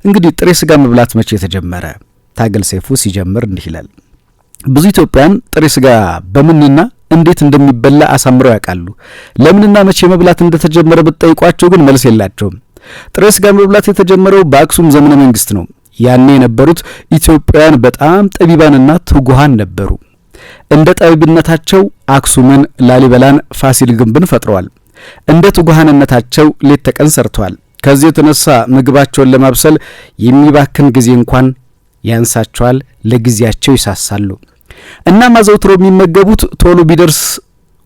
እንግዲህ ጥሬ ስጋ መብላት መቼ ተጀመረ? ታገል ሰይፉ ሲጀምር እንዲህ ይላል። ብዙ ኢትዮጵያን ጥሬ ስጋ በምንና እንዴት እንደሚበላ አሳምረው ያውቃሉ። ለምንና መቼ መብላት እንደተጀመረ ብትጠይቋቸው ግን መልስ የላቸውም። ጥሬ ስጋ መብላት የተጀመረው በአክሱም ዘመነ መንግስት ነው። ያኔ የነበሩት ኢትዮጵያውያን በጣም ጠቢባንና ትጉሃን ነበሩ። እንደ ጠቢብነታቸው አክሱምን፣ ላሊበላን፣ ፋሲል ግንብን ፈጥረዋል። እንደ ትጉሃንነታቸው ሌት ተቀን ሰርተዋል። ከዚህ የተነሳ ምግባቸውን ለማብሰል የሚባክን ጊዜ እንኳን ያንሳቸዋል። ለጊዜያቸው ይሳሳሉ። እናም አዘውትረው የሚመገቡት ቶሎ ቢደርስ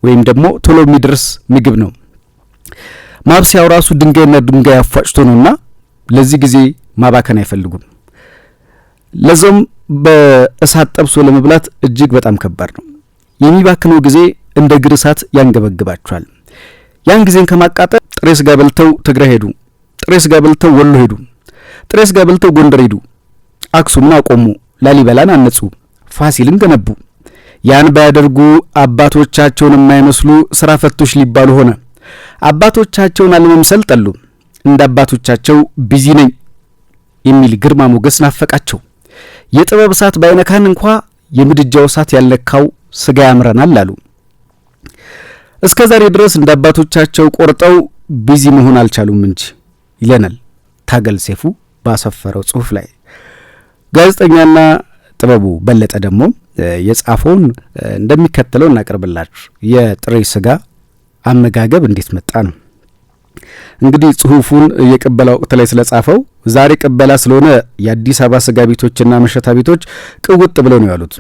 ወይም ደግሞ ቶሎ የሚደርስ ምግብ ነው። ማብሰያው ራሱ ድንጋይና ድንጋይ አፏጭቶ ነውና ለዚህ ጊዜ ማባከን አይፈልጉም። ለዛም በእሳት ጠብሶ ለመብላት እጅግ በጣም ከባድ ነው። የሚባክነው ጊዜ እንደ ግር እሳት ያንገበግባቸዋል። ያን ጊዜን ከማቃጠል ጥሬ ስጋ በልተው ትግራይ ሄዱ፣ ጥሬ ስጋ በልተው ወሎ ሄዱ፣ ጥሬ ስጋ በልተው ጎንደር ሄዱ፣ አክሱምን አቆሙ፣ ላሊበላን አነጹ፣ ፋሲልን ገነቡ። ያን ባያደርጉ አባቶቻቸውን የማይመስሉ ስራ ፈቶች ሊባሉ ሆነ። አባቶቻቸውን አለመምሰል ጠሉ። እንደ አባቶቻቸው ቢዚ ነኝ የሚል ግርማ ሞገስ ናፈቃቸው። የጥበብ እሳት ባይነካን እንኳ የምድጃው እሳት ያልነካው ስጋ ያምረናል አሉ። እስከ ዛሬ ድረስ እንደ አባቶቻቸው ቆርጠው ቢዚ መሆን አልቻሉም እንጂ ይለናል ታገል ሰይፉ ባሰፈረው ጽሑፍ ላይ። ጋዜጠኛና ጥበቡ በለጠ ደግሞ የጻፈውን እንደሚከተለው እናቀርብላችሁ። የጥሬ ስጋ አመጋገብ እንዴት መጣ ነው። እንግዲህ ጽሑፉን የቅበላ ወቅት ላይ ስለጻፈው ዛሬ ቅበላ ስለሆነ የአዲስ አበባ ስጋ ቤቶችና መሸታ ቤቶች ቅውጥ ብለው ነው ያሉት።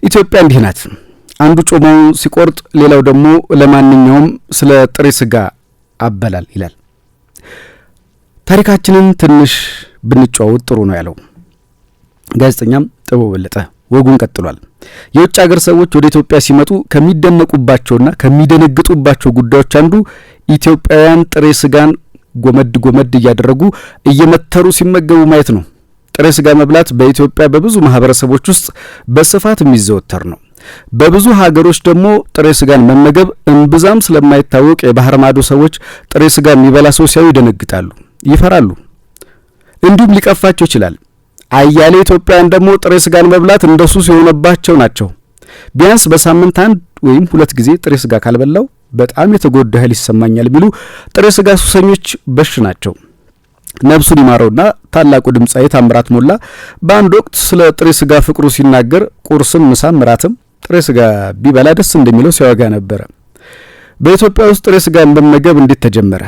ኢትዮጵያ እንዲህ ናት። አንዱ ጮማውን ሲቆርጥ ሌላው ደግሞ ለማንኛውም ስለ ጥሬ ስጋ አበላል ይላል። ታሪካችንን ትንሽ ብንጫወት ጥሩ ነው ያለው ጋዜጠኛም ጥበቡ በለጠ ወጉን ቀጥሏል። የውጭ ሀገር ሰዎች ወደ ኢትዮጵያ ሲመጡ ከሚደነቁባቸውና ከሚደነግጡባቸው ጉዳዮች አንዱ ኢትዮጵያውያን ጥሬ ስጋን ጎመድ ጎመድ እያደረጉ እየመተሩ ሲመገቡ ማየት ነው። ጥሬ ስጋ መብላት በኢትዮጵያ በብዙ ማህበረሰቦች ውስጥ በስፋት የሚዘወተር ነው። በብዙ ሀገሮች ደግሞ ጥሬ ስጋን መመገብ እምብዛም ስለማይታወቅ የባህር ማዶ ሰዎች ጥሬ ስጋ የሚበላ ሰው ሲያዩ ይደነግጣሉ፣ ይፈራሉ፣ እንዲሁም ሊቀፋቸው ይችላል። አያሌ ኢትዮጵያውያን ደግሞ ጥሬ ስጋን መብላት እንደሱ ሲሆነባቸው ናቸው። ቢያንስ በሳምንት አንድ ወይም ሁለት ጊዜ ጥሬ ስጋ ካልበላው በጣም የተጎዳ ያህል ይሰማኛል ቢሉ ጥሬ ስጋ ሱሰኞች በሽ ናቸው። ነፍሱን ይማረውና ታላቁ ድምጻዊ ታምራት ሞላ በአንድ ወቅት ስለ ጥሬ ስጋ ፍቅሩ ሲናገር ቁርስም ምሳም እራትም ጥሬ ስጋ ቢበላ ደስ እንደሚለው ሲያወጋ ነበረ። በኢትዮጵያ ውስጥ ጥሬ ስጋን መመገብ እንዴት ተጀመረ፣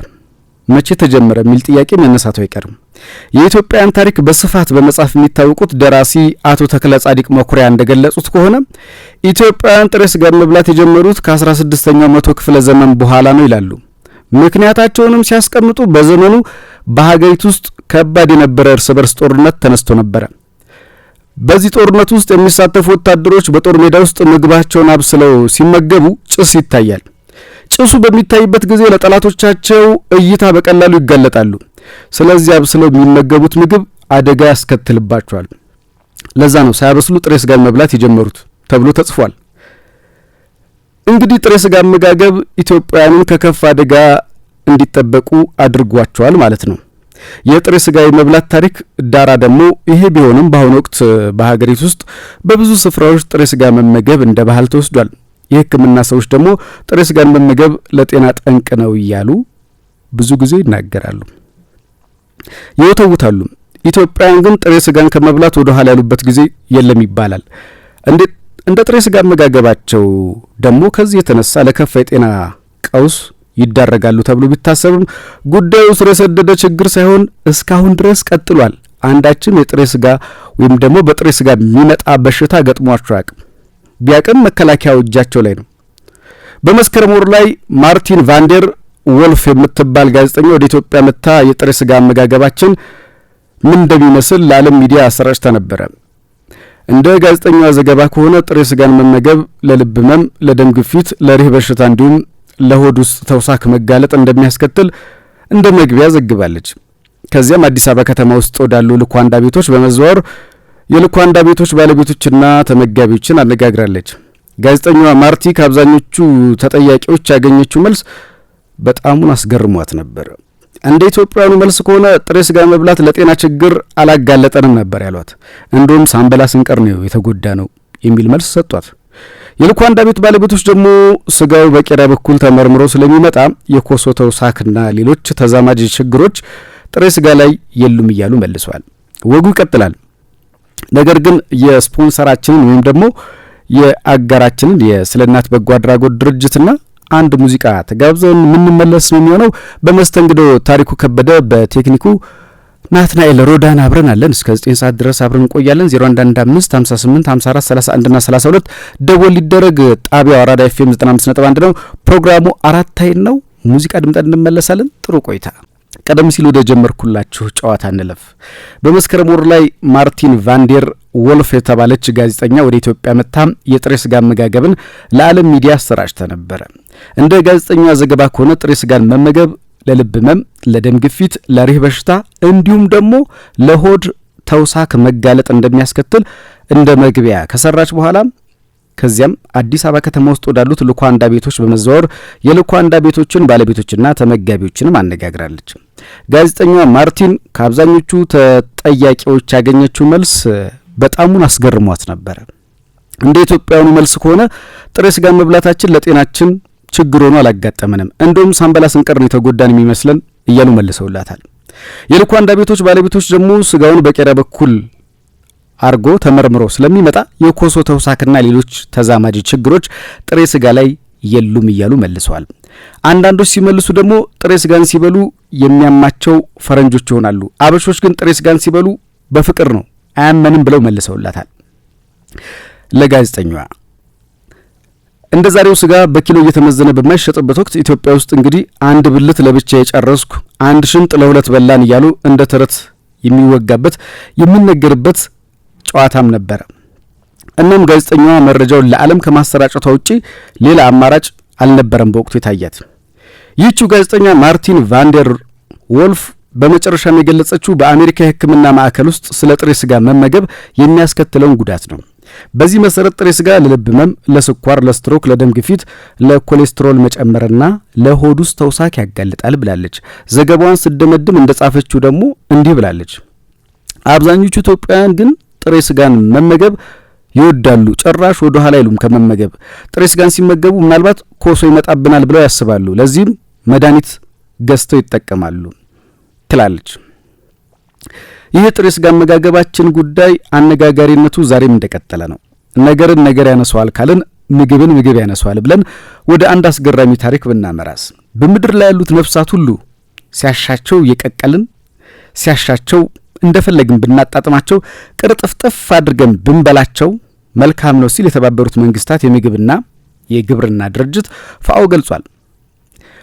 መቼ ተጀመረ የሚል ጥያቄ መነሳቱ አይቀርም። የኢትዮጵያን ታሪክ በስፋት በመጻፍ የሚታወቁት ደራሲ አቶ ተክለ ጻዲቅ መኩሪያ እንደገለጹት ከሆነ ኢትዮጵያውያን ጥሬ ስጋን መብላት የጀመሩት ከ16ኛው መቶ ክፍለ ዘመን በኋላ ነው ይላሉ። ምክንያታቸውንም ሲያስቀምጡ በዘመኑ በሀገሪቱ ውስጥ ከባድ የነበረ እርስ በርስ ጦርነት ተነስቶ ነበረ። በዚህ ጦርነት ውስጥ የሚሳተፉ ወታደሮች በጦር ሜዳ ውስጥ ምግባቸውን አብስለው ሲመገቡ ጭስ ይታያል። ጭሱ በሚታይበት ጊዜ ለጠላቶቻቸው እይታ በቀላሉ ይጋለጣሉ። ስለዚህ አብስለው የሚመገቡት ምግብ አደጋ ያስከትልባቸዋል። ለዛ ነው ሳያበስሉ ጥሬ ስጋን መብላት የጀመሩት ተብሎ ተጽፏል። እንግዲህ ጥሬ ስጋ አመጋገብ ኢትዮጵያውያንን ከከፍ አደጋ እንዲጠበቁ አድርጓቸዋል ማለት ነው። የጥሬ ስጋ የመብላት ታሪክ ዳራ ደግሞ ይሄ ቢሆንም በአሁኑ ወቅት በሀገሪቱ ውስጥ በብዙ ስፍራዎች ጥሬ ስጋ መመገብ እንደ ባህል ተወስዷል። የሕክምና ሰዎች ደግሞ ጥሬ ስጋን መመገብ ለጤና ጠንቅ ነው እያሉ ብዙ ጊዜ ይናገራሉ፣ ይወተውታሉ። ኢትዮጵያውያን ግን ጥሬ ስጋን ከመብላት ወደ ኋላ ያሉበት ጊዜ የለም ይባላል። እንደ ጥሬ ስጋ አመጋገባቸው ደግሞ ከዚህ የተነሳ ለከፋ የጤና ቀውስ ይዳረጋሉ ተብሎ ቢታሰብም ጉዳዩ ስር የሰደደ ችግር ሳይሆን እስካሁን ድረስ ቀጥሏል። አንዳችም የጥሬ ስጋ ወይም ደግሞ በጥሬ ስጋ የሚመጣ በሽታ ገጥሟቸው አያውቅም። ቢያቅም መከላከያው እጃቸው ላይ ነው። በመስከረም ወር ላይ ማርቲን ቫንደር ወልፍ የምትባል ጋዜጠኛ ወደ ኢትዮጵያ መጥታ የጥሬ ስጋ አመጋገባችን ምን እንደሚመስል ለዓለም ሚዲያ አሰራጭታ ነበረ። እንደ ጋዜጠኛዋ ዘገባ ከሆነ ጥሬ ስጋን መመገብ ለልብ ህመም፣ ለደም ግፊት፣ ለሪህ በሽታ እንዲሁም ለሆድ ውስጥ ተውሳክ መጋለጥ እንደሚያስከትል እንደ መግቢያ ዘግባለች። ከዚያም አዲስ አበባ ከተማ ውስጥ ወዳሉ ልኳንዳ ቤቶች በመዘዋወር የልኳንዳ ቤቶች ባለቤቶችና ተመጋቢዎችን አነጋግራለች። ጋዜጠኛዋ ማርቲ ከአብዛኞቹ ተጠያቂዎች ያገኘችው መልስ በጣሙን አስገርሟት ነበር። እንደ ኢትዮጵያውያኑ መልስ ከሆነ ጥሬ ስጋ መብላት ለጤና ችግር አላጋለጠንም ነበር ያሏት። እንደውም ሳንበላ ስንቀር ነው የተጎዳ ነው የሚል መልስ ሰጧት። የልኳንዳ ቤት ባለቤቶች ደግሞ ስጋው በቄራ በኩል ተመርምሮ ስለሚመጣ የኮሶ ተውሳክና ሌሎች ተዛማጅ ችግሮች ጥሬ ስጋ ላይ የሉም እያሉ መልሰዋል። ወጉ ይቀጥላል። ነገር ግን የስፖንሰራችንን ወይም ደግሞ የአጋራችንን የስለ እናት በጎ አድራጎት ድርጅትና አንድ ሙዚቃ ተጋብዘን የምንመለስ ነው የሚሆነው። በመስተንግዶ ታሪኩ ከበደ፣ በቴክኒኩ ናትናኤል ሮዳን አብረን አለን። እስከ 9 ሰዓት ድረስ አብረን እንቆያለን። 0115 58 54 31 እና 32 ደወል ሊደረግ። ጣቢያው አራዳ ኤፍኤም 95.1 ነው። ፕሮግራሙ አራት አይን ነው። ሙዚቃ ድምጠን እንመለሳለን። ጥሩ ቆይታ። ቀደም ሲል ወደ ጀመርኩላችሁ ጨዋታ እንለፍ። በመስከረም ወር ላይ ማርቲን ቫንዴር ወልፍ የተባለች ጋዜጠኛ ወደ ኢትዮጵያ መጥታ የጥሬ ስጋ አመጋገብን ለዓለም ሚዲያ አሰራጭታ ነበረ። እንደ ጋዜጠኛ ዘገባ ከሆነ ጥሬ ስጋን መመገብ ለልብ ህመም፣ ለደም ግፊት፣ ለሪህ በሽታ እንዲሁም ደግሞ ለሆድ ተውሳክ መጋለጥ እንደሚያስከትል እንደ መግቢያ ከሰራች በኋላ ከዚያም አዲስ አበባ ከተማ ውስጥ ወዳሉት ልኳንዳ ቤቶች በመዘዋወር የልኳንዳ ቤቶችን ባለቤቶችና ተመጋቢዎችንም አነጋግራለች። ጋዜጠኛዋ ማርቲን ከአብዛኞቹ ተጠያቂዎች ያገኘችው መልስ በጣሙን አስገርሟት ነበረ። እንደ ኢትዮጵያውያኑ መልስ ከሆነ ጥሬ ስጋ መብላታችን ለጤናችን ችግር ሆኖ አላጋጠመንም፣ እንደውም ሳንበላ ስንቀር ነው የተጎዳን የሚመስለን እያሉ መልሰውላታል። የልኳንዳ ቤቶች ባለቤቶች ደግሞ ስጋውን በቄራ በኩል አርጎ ተመርምሮ ስለሚመጣ የኮሶ ተውሳክና ሌሎች ተዛማጅ ችግሮች ጥሬ ስጋ ላይ የሉም እያሉ መልሰዋል። አንዳንዶች ሲመልሱ ደግሞ ጥሬ ስጋን ሲበሉ የሚያማቸው ፈረንጆች ይሆናሉ፣ አበሾች ግን ጥሬ ስጋን ሲበሉ በፍቅር ነው አያመንም ብለው መልሰውላታል። ለጋዜጠኛዋ እንደ ዛሬው ስጋ በኪሎ እየተመዘነ በማይሸጥበት ወቅት ኢትዮጵያ ውስጥ እንግዲህ አንድ ብልት ለብቻ የጨረስኩ አንድ ሽንጥ ለሁለት በላን እያሉ እንደ ተረት የሚወጋበት የሚነገርበት ጨዋታም ነበረ። እናም ጋዜጠኛዋ መረጃውን ለዓለም ከማሰራጨቷ ውጪ ሌላ አማራጭ አልነበረም በወቅቱ የታያት። ይህቺው ጋዜጠኛ ማርቲን ቫንዴር ወልፍ በመጨረሻም የገለጸችው በአሜሪካ የሕክምና ማዕከል ውስጥ ስለ ጥሬ ስጋ መመገብ የሚያስከትለውን ጉዳት ነው። በዚህ መሰረት ጥሬ ስጋ ለልብ ህመም፣ ለስኳር፣ ለስትሮክ፣ ለደም ግፊት፣ ለኮሌስትሮል መጨመርና ለሆድ ውስጥ ተውሳክ ያጋልጣል ብላለች። ዘገባዋን ስደመድም እንደጻፈችው ደግሞ እንዲህ ብላለች። አብዛኞቹ ኢትዮጵያውያን ግን ጥሬ ስጋን መመገብ ይወዳሉ። ጭራሽ ወደ ኋላ አይሉም ከመመገብ። ጥሬ ስጋን ሲመገቡ ምናልባት ኮሶ ይመጣብናል ብለው ያስባሉ። ለዚህም መድኃኒት ገዝተው ይጠቀማሉ ትላለች። ይህ ጥሬ ስጋ አመጋገባችን ጉዳይ አነጋጋሪነቱ ዛሬም እንደቀጠለ ነው። ነገርን ነገር ያነሰዋል ካልን ምግብን ምግብ ያነሰዋል ብለን ወደ አንድ አስገራሚ ታሪክ ብናመራስ በምድር ላይ ያሉት ነፍሳት ሁሉ ሲያሻቸው የቀቀልን ሲያሻቸው እንደፈለግን ብናጣጥማቸው ቅርጥፍጥፍ አድርገን ብንበላቸው መልካም ነው ሲል የተባበሩት መንግስታት የምግብና የግብርና ድርጅት ፋኦ ገልጿል።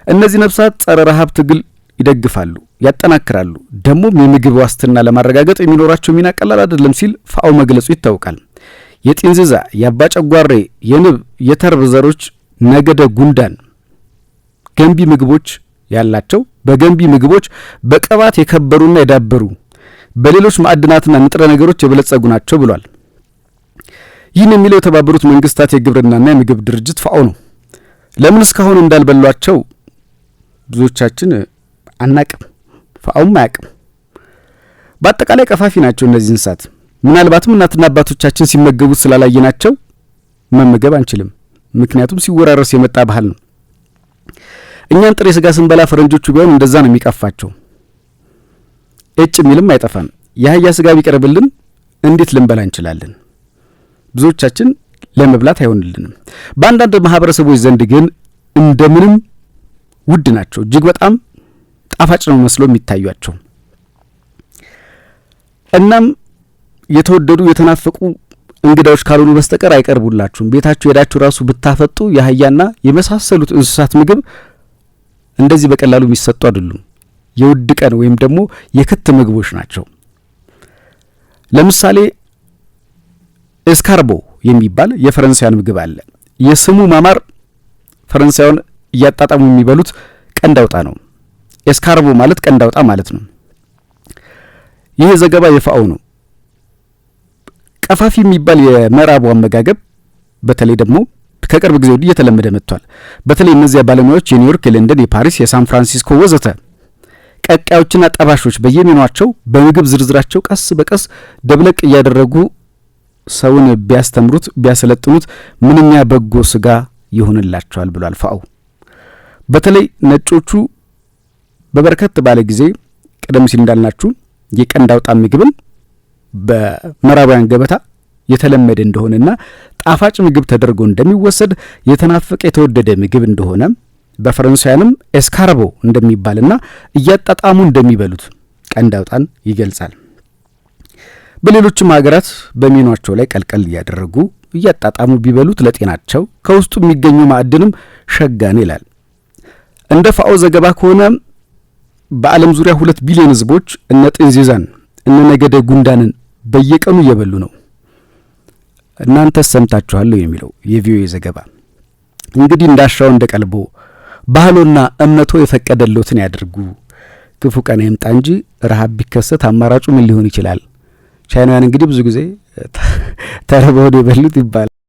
እነዚህ ነፍሳት ጸረ ረሃብ ትግል ይደግፋሉ፣ ያጠናክራሉ። ደሞም የምግብ ዋስትና ለማረጋገጥ የሚኖራቸው ሚና ቀላል አይደለም ሲል ፋኦ መግለጹ ይታወቃል። የጢንዝዛ፣ የአባጨጓሬ፣ የንብ፣ የተርብ ዘሮች ነገደ ጉንዳን ገንቢ ምግቦች ያላቸው በገንቢ ምግቦች በቅባት የከበሩና የዳበሩ በሌሎች ማዕድናትና ንጥረ ነገሮች የበለጸጉ ናቸው ብሏል። ይህን የሚለው የተባበሩት መንግስታት የግብርናና የምግብ ድርጅት ፋኦ ነው። ለምን እስካሁን እንዳልበሏቸው ብዙዎቻችን አናቅም፣ ፋኦም አያቅም። በአጠቃላይ ቀፋፊ ናቸው እነዚህ እንስሳት። ምናልባትም እናትና አባቶቻችን ሲመገቡት ስላላየናቸው መመገብ አንችልም፣ ምክንያቱም ሲወራረስ የመጣ ባህል ነው። እኛን ጥሬ ስጋ ስንበላ ፈረንጆቹ ቢሆን እንደዛ ነው የሚቀፋቸው። እጭ የሚልም አይጠፋም። የአህያ ስጋ ቢቀርብልን እንዴት ልንበላ እንችላለን? ብዙዎቻችን ለመብላት አይሆንልንም። በአንዳንድ ማህበረሰቦች ዘንድ ግን እንደምንም ውድ ናቸው። እጅግ በጣም ጣፋጭ ነው መስሎ የሚታዩአቸው። እናም የተወደዱ የተናፈቁ እንግዳዎች ካልሆኑ በስተቀር አይቀርቡላችሁም። ቤታችሁ ሄዳችሁ ራሱ ብታፈጡ የአህያና የመሳሰሉት እንስሳት ምግብ እንደዚህ በቀላሉ የሚሰጡ አይደሉም። የውድ ቀን ወይም ደግሞ የክት ምግቦች ናቸው። ለምሳሌ ኤስካርቦ የሚባል የፈረንሳያን ምግብ አለ። የስሙ ማማር ፈረንሳዩን እያጣጣሙ የሚበሉት ቀንዳውጣ ነው። ኤስካርቦ ማለት ቀንዳውጣ ማለት ነው። ይህ ዘገባ የፋኦ ነው። ቀፋፊ የሚባል የምዕራቡ አመጋገብ በተለይ ደግሞ ከቅርብ ጊዜ ወዲህ እየተለመደ መጥቷል። በተለይ እነዚያ ባለሙያዎች የኒውዮርክ፣ የለንደን፣ የፓሪስ፣ የሳን ፍራንሲስኮ ወዘተ ቀቃዮችና ጠባሾች በየሜኗቸው በምግብ ዝርዝራቸው ቀስ በቀስ ደብለቅ እያደረጉ ሰውን ቢያስተምሩት ቢያሰለጥኑት ምንኛ በጎ ስጋ ይሆንላቸዋል ብሏል ፋኦ። በተለይ ነጮቹ በበርከት ባለ ጊዜ ቀደም ሲል እንዳልናችሁ የቀንድ አውጣ ምግብን በምዕራባውያን ገበታ የተለመደ እንደሆነና ጣፋጭ ምግብ ተደርጎ እንደሚወሰድ የተናፈቀ የተወደደ ምግብ እንደሆነ በፈረንሳያንም ኤስካርቦ እንደሚባልና እያጣጣሙ እንደሚበሉት ቀንድ አውጣን ይገልጻል። በሌሎችም ሀገራት በሜኗቸው ላይ ቀልቀል እያደረጉ እያጣጣሙ ቢበሉት ለጤናቸው ከውስጡ የሚገኙ ማዕድንም ሸጋን ይላል። እንደ ፋኦ ዘገባ ከሆነ በዓለም ዙሪያ 2 ቢሊዮን ህዝቦች እነ ጥንዚዛን እነ ነገደ ጉንዳንን በየቀኑ እየበሉ ነው። እናንተ ሰምታችኋል የሚለው የቪኦኤ ዘገባ። እንግዲህ እንዳሻው እንደ ቀልቦ ባህሎና እምነቶ የፈቀደሎትን ያድርጉ። ክፉ ቀን ይምጣ እንጂ ረሃብ ቢከሰት አማራጩ ምን ሊሆን ይችላል? ቻይናውያን እንግዲህ ብዙ ጊዜ ተርበው የበሉት ይባላል።